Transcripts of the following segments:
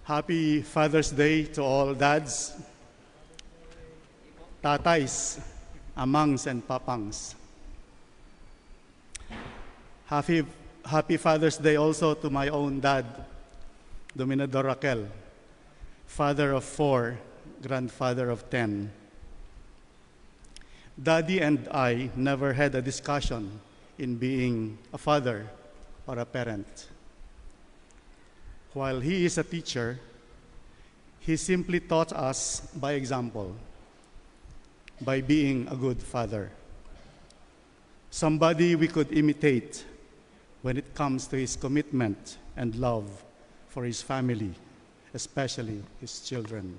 Happy Father's Day to all dads, tatays, amangs, and papangs. Happy Father's Day also to my own dad, Dominador Raquel, father of 4, grandfather of 10. Daddy and I never had a discussion in being a father or a parent. While he is a teacher, he simply taught us by example, by being a good father. Somebody we could imitate when it comes to his commitment and love for his family, especially his children.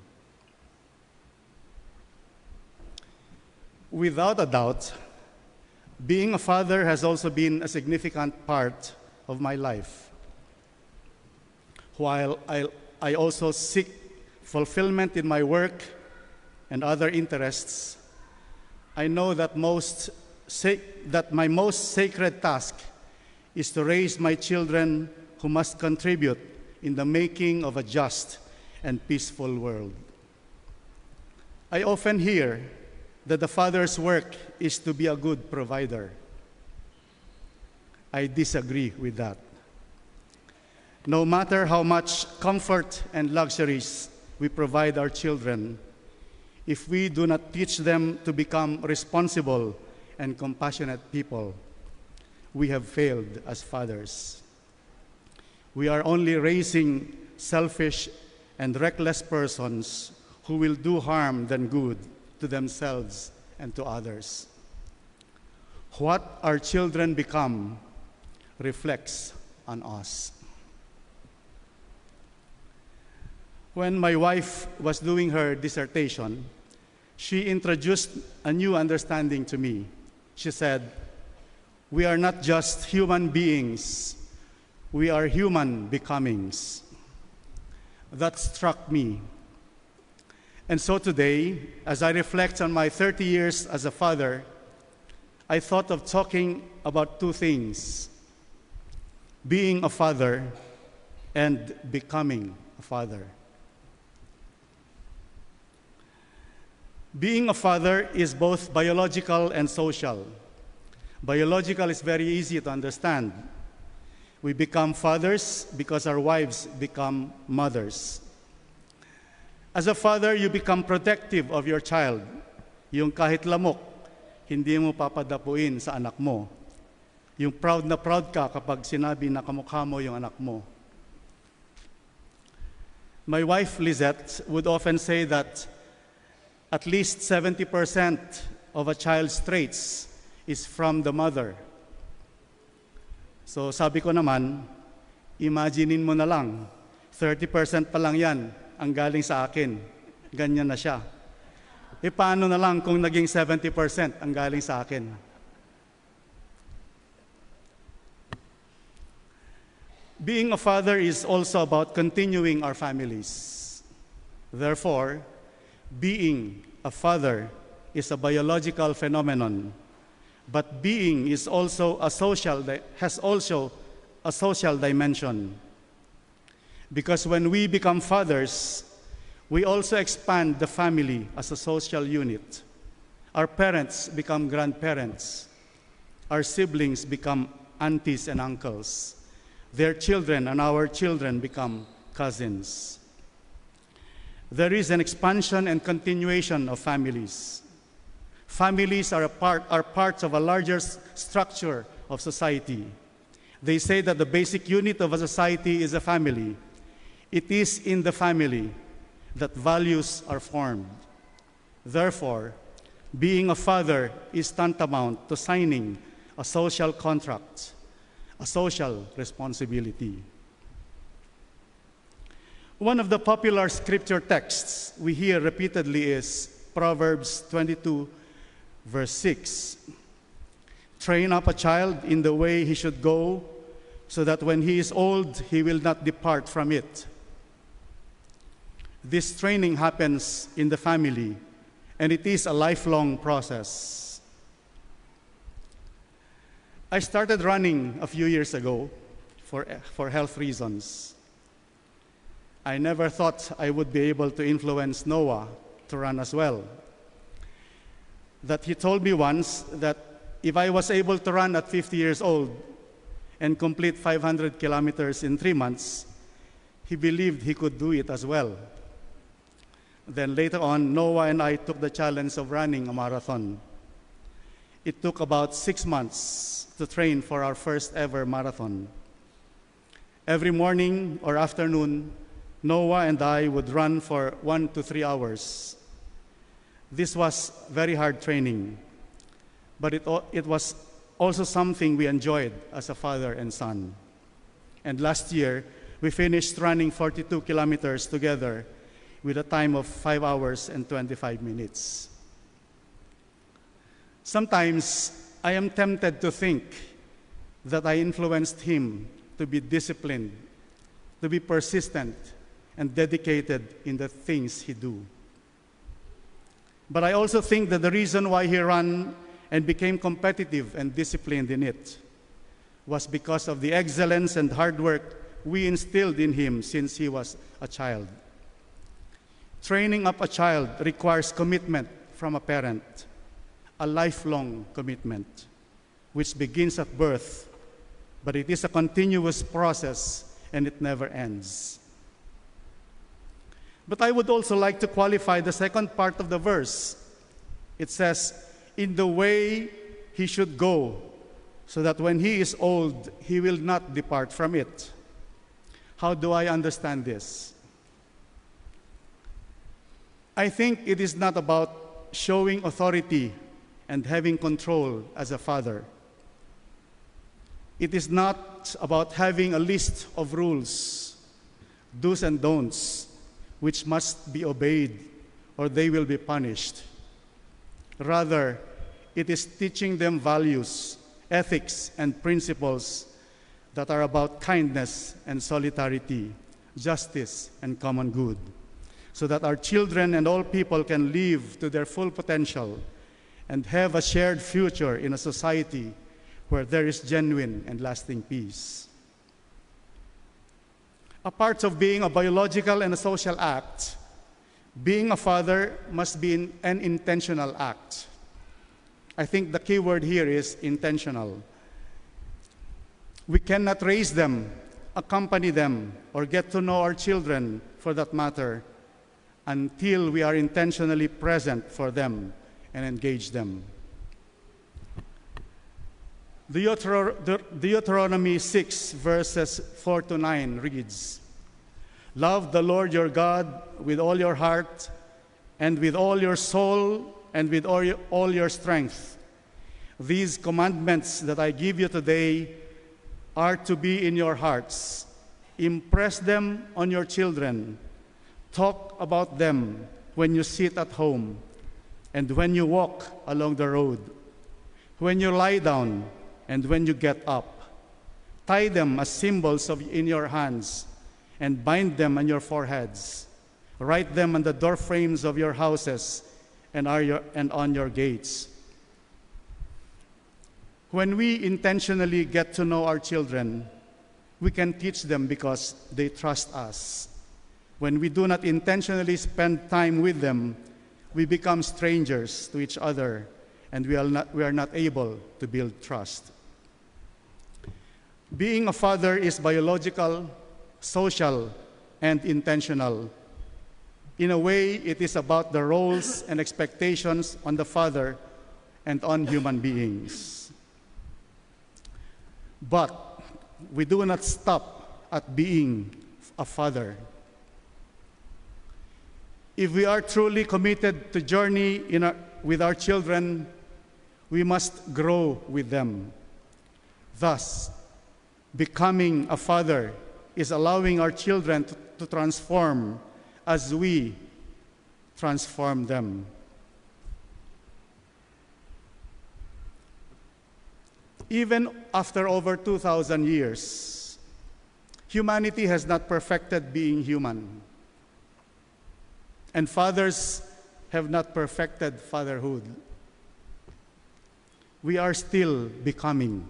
Without a doubt, being a father has also been a significant part of my life. While I also seek fulfillment in my work and other interests, I know that my most sacred task is to raise my children who must contribute in the making of a just and peaceful world. I often hear that the father's work is to be a good provider. I disagree with that. No matter how much comfort and luxuries we provide our children, if we do not teach them to become responsible and compassionate people, we have failed as fathers. We are only raising selfish and reckless persons who will do harm than good to themselves and to others. What our children become reflects on us. When my wife was doing her dissertation, she introduced a new understanding to me. She said, "We are not just human beings, we are human becomings." That struck me. And so today, as I reflect on my 30 years as a father, I thought of talking about two things: being a father and becoming a father. Being a father is both biological and social. Biological is very easy to understand. We become fathers because our wives become mothers. As a father, you become protective of your child. Yung kahit lamok, hindi mo papadapuin sa anak mo. Yung proud na proud ka kapag sinabi na kamukha mo yung anak mo. My wife, Lizette, would often say that at least 70% of a child's traits is from the mother. So sabi ko naman, imaginein mo na lang, 30% pa lang yan ang galing sa akin. Ganyan na siya. E paano na lang kung naging 70% ang galing sa akin? Being a father is also about continuing our families. Therefore, being a father is a biological phenomenon, but being is also has also a social dimension. Because when we become fathers, we also expand the family as a social unit. Our parents become grandparents. Our siblings become aunties and uncles. Their children and our children become cousins. There is an expansion and continuation of families. Families are parts of a larger structure of society. They say that the basic unit of a society is a family. It is in the family that values are formed. Therefore, being a father is tantamount to signing a social contract, a social responsibility. One of the popular scripture texts we hear repeatedly is Proverbs 22, verse 6. Train up a child in the way he should go, so that when he is old, he will not depart from it. This training happens in the family, and it is a lifelong process. I started running a few years ago for health reasons. I never thought I would be able to influence Noah to run as well. That he told me once that if I was able to run at 50 years old and complete 500 kilometers in 3 months, he believed he could do it as well. Then later on, Noah and I took the challenge of running a marathon. It took about 6 months to train for our first ever marathon. Every morning or afternoon, Noah and I would run for 1 to 3 hours. This was very hard training, but it was also something we enjoyed as a father and son. And last year, we finished running 42 kilometers together with a time of 5 hours and 25 minutes. Sometimes I am tempted to think that I influenced him to be disciplined, to be persistent, and dedicated in the things he do. But I also think that the reason why he ran and became competitive and disciplined in it was because of the excellence and hard work we instilled in him since he was a child. Training up a child requires commitment from a parent, a lifelong commitment, which begins at birth, but it is a continuous process and it never ends. But I would also like to qualify the second part of the verse. It says, in the way he should go, so that when he is old, he will not depart from it. How do I understand this? I think it is not about showing authority and having control as a father. It is not about having a list of rules, do's and don'ts, which must be obeyed or they will be punished. Rather, it is teaching them values, ethics, and principles that are about kindness and solidarity, justice, and common good, so that our children and all people can live to their full potential and have a shared future in a society where there is genuine and lasting peace. A part of being a biological and a social act, being a father must be an intentional act. I think the key word here is intentional. We cannot raise them, accompany them, or get to know our children, for that matter, until we are intentionally present for them and engage them. Deuteronomy 6, verses 4 to 9 reads, love the Lord your God with all your heart and with all your soul and with all your strength. These commandments that I give you today are to be in your hearts. Impress them on your children. Talk about them when you sit at home and when you walk along the road, when you lie down and when you get up. Tie them as symbols in your hands and bind them on your foreheads. Write them on the door frames of your houses and on your gates. When we intentionally get to know our children, we can teach them because they trust us. When we do not intentionally spend time with them, we become strangers to each other, and we are not able to build trust. Being a father is biological, social, and intentional. In a way, it is about the roles and expectations on the father and on human beings. But we do not stop at being a father. If we are truly committed to journey with our children, we must grow with them. Thus, becoming a father is allowing our children to transform as we transform them. Even after over 2,000 years, humanity has not perfected being human. And fathers have not perfected fatherhood. We are still becoming.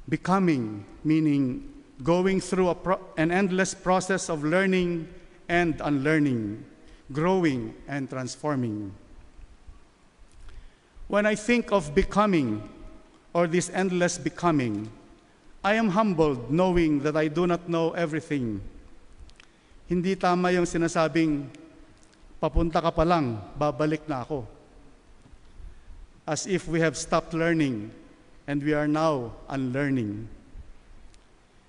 Becoming meaning going through an endless process of learning and unlearning, growing and transforming. When I think of becoming, or this endless becoming, I am humbled knowing that I do not know everything. Hindi tama yung sinasabing, papunta ka pa lang, babalik na ako. As if we have stopped learning and we are now unlearning.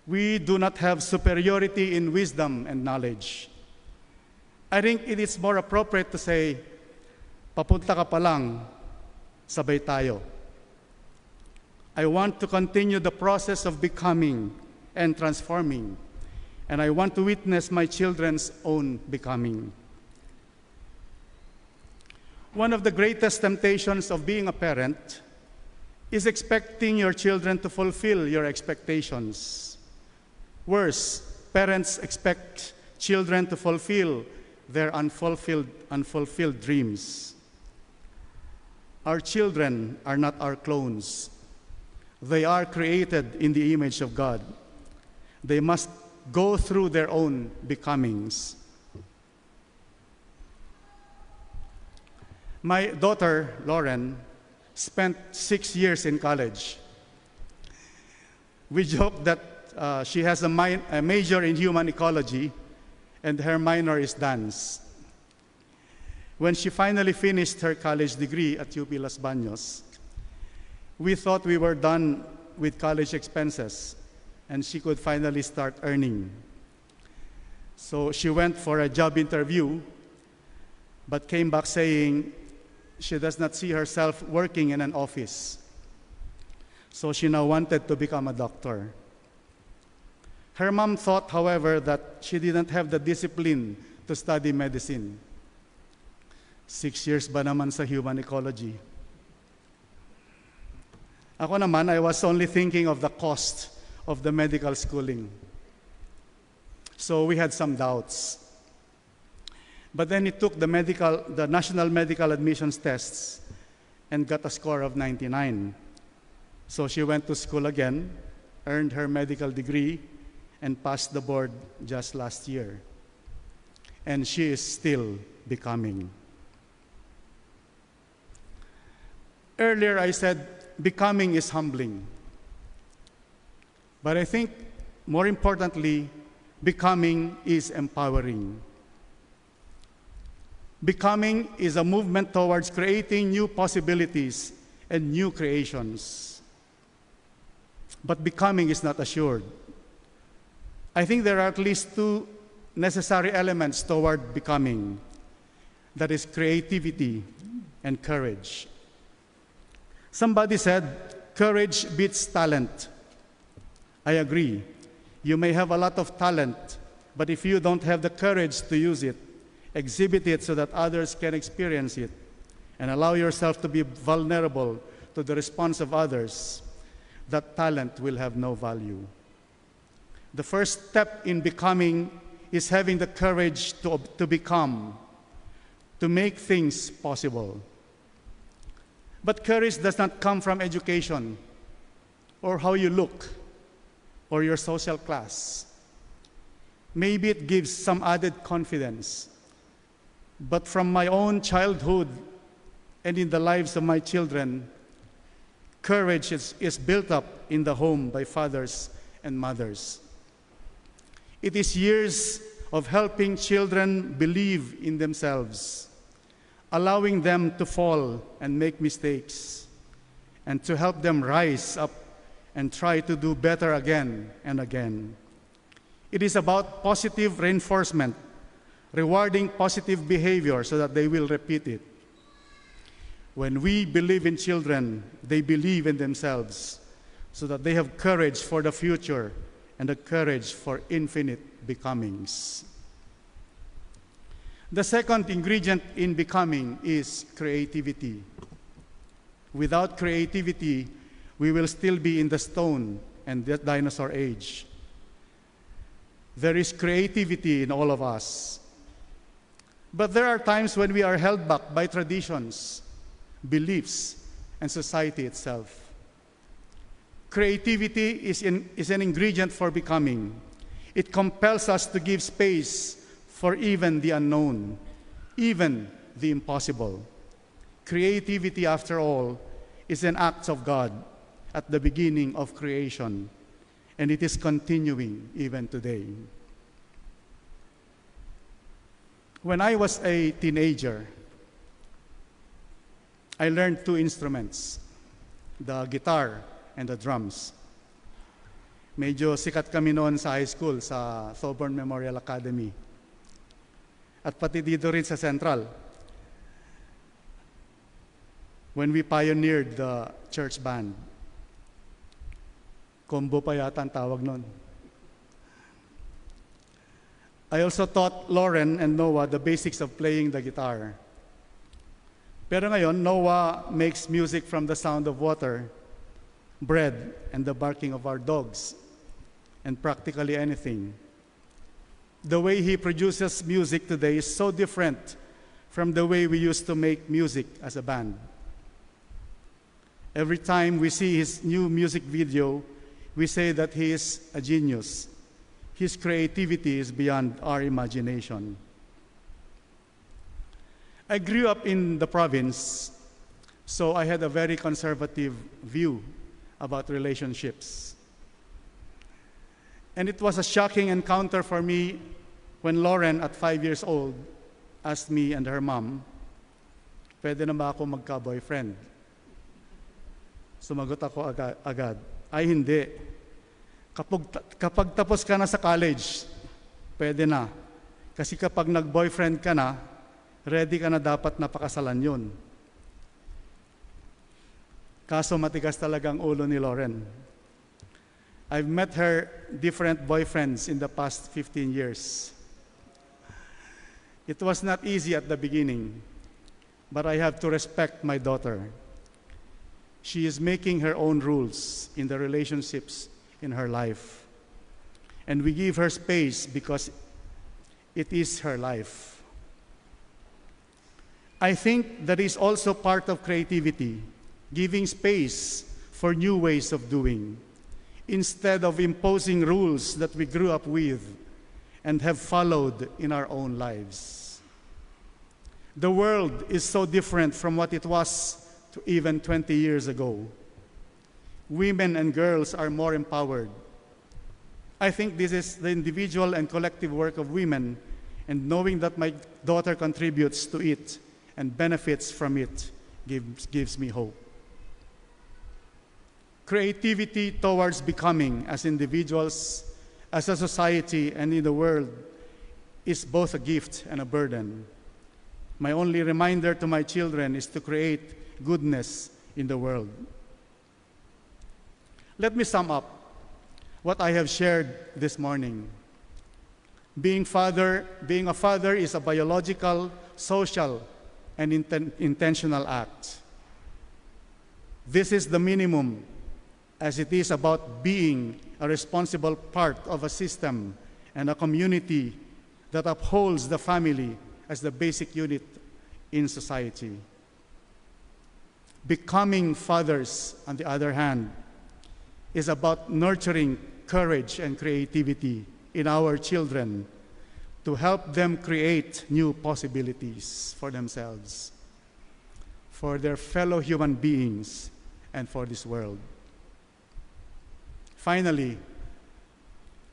We do not have superiority in wisdom and knowledge. I think it is more appropriate to say, papunta ka pa lang, sabay tayo. I want to continue the process of becoming and transforming, and I want to witness my children's own becoming. One of the greatest temptations of being a parent is expecting your children to fulfill your expectations. Worse, parents expect children to fulfill their unfulfilled dreams. Our children are not our clones. They are created in the image of God. They must go through their own becomings. My daughter, Lauren, spent 6 years in college. We joke that she has a major in human ecology, and her minor is dance. When she finally finished her college degree at UP Los Baños, we thought we were done with college expenses, and she could finally start earning. So she went for a job interview, but came back saying she does not see herself working in an office. So she now wanted to become a doctor. Her mom thought, however, that she didn't have the discipline to study medicine. 6 years ba naman sa human ecology? Ako naman, I was only thinking of the cost of the medical schooling. So we had some doubts. But then he took the national medical admissions tests and got a score of 99. So she went to school again, earned her medical degree, and passed the board just last year. And she is still becoming. Earlier I said, becoming is humbling. But I think, more importantly, becoming is empowering. Becoming is a movement towards creating new possibilities and new creations. But becoming is not assured. I think there are at least 2 necessary elements toward becoming. That is creativity and courage. Somebody said, courage beats talent. I agree. You may have a lot of talent, but if you don't have the courage to use it, exhibit it so that others can experience it, and allow yourself to be vulnerable to the response of others, that talent will have no value. The first step in becoming is having the courage to become, to make things possible. But courage does not come from education, or how you look, or your social class. Maybe it gives some added confidence. But from my own childhood and in the lives of my children, courage is built up in the home by fathers and mothers. It is years of helping children believe in themselves, allowing them to fall and make mistakes, and to help them rise up and try to do better again and again. It is about positive reinforcement, rewarding positive behavior so that they will repeat it. When we believe in children, they believe in themselves so that they have courage for the future and the courage for infinite becomings. The second ingredient in becoming is creativity. Without creativity, we will still be in the stone and the dinosaur age. There is creativity in all of us. But there are times when we are held back by traditions, beliefs, and society itself. Creativity is an ingredient for becoming. It compels us to give space for even the unknown, even the impossible. Creativity, after all, is an act of God at the beginning of creation, and it is continuing even today. When I was a teenager, I learned two instruments, the guitar and the drums. Medyo sikat kami noon sa high school, sa Thoburn Memorial Academy. At pati dito rin sa Central, when we pioneered the church band. Combo pa yata ang tawag noon. I also taught Lauren and Noah the basics of playing the guitar. Pero ngayon, Noah makes music from the sound of water, bread, and the barking of our dogs, and practically anything. The way he produces music today is so different from the way we used to make music as a band. Every time we see his new music video, we say that he is a genius. His creativity is beyond our imagination. I grew up in the province, so I had a very conservative view about relationships. And it was a shocking encounter for me when Lauren, at 5 years old, asked me and her mom, pwede na ba ako magka-boyfriend? Sumagot ako agad, ay hindi. Kapag tapos ka na sa college, pwede na. Kasi kapag nag-boyfriend ka na, ready ka na dapat na pakasalan yun. Kaso matigas talagang ulo ni Lauren. I've met her different boyfriends in the past 15 years. It was not easy at the beginning, but I have to respect my daughter. She is making her own rules in the relationships in her life. And we give her space because it is her life. I think that is also part of creativity, giving space for new ways of doing, instead of imposing rules that we grew up with and have followed in our own lives. The world is so different from what it was even 20 years ago. Women and girls are more empowered. I think this is the individual and collective work of women, and knowing that my daughter contributes to it and benefits from it gives me hope. Creativity towards becoming as individuals, as a society, and in the world is both a gift and a burden. My only reminder to my children is to create goodness in the world. Let me sum up what I have shared this morning. Being a father is a biological, social, and intentional act. This is the minimum, as it is about being a responsible part of a system and a community that upholds the family as the basic unit in society. Becoming fathers, on the other hand, is about nurturing courage and creativity in our children to help them create new possibilities for themselves, for their fellow human beings, and for this world. Finally,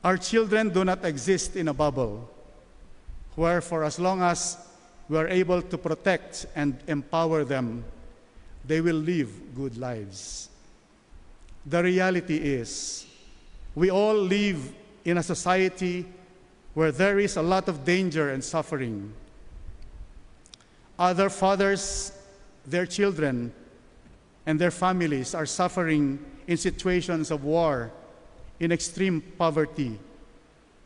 our children do not exist in a bubble where, for as long as we are able to protect and empower them, they will live good lives. The reality is, we all live in a society where there is a lot of danger and suffering. Other fathers, their children, and their families are suffering in situations of war, in extreme poverty,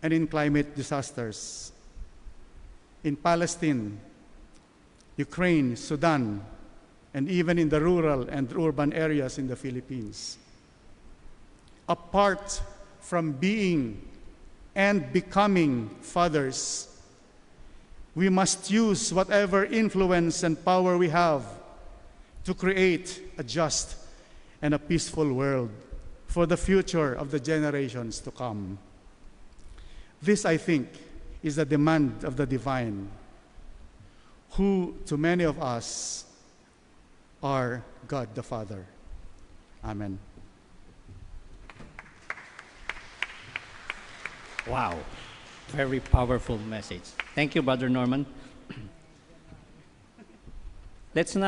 and in climate disasters. In Palestine, Ukraine, Sudan, and even in the rural and urban areas in the Philippines. Apart from being and becoming fathers, we must use whatever influence and power we have to create a just and a peaceful world for the future of the generations to come. This, I think, is the demand of the divine, who to many of us are God the Father. Amen. Wow, very powerful message. Thank you, Brother Norman. Let's now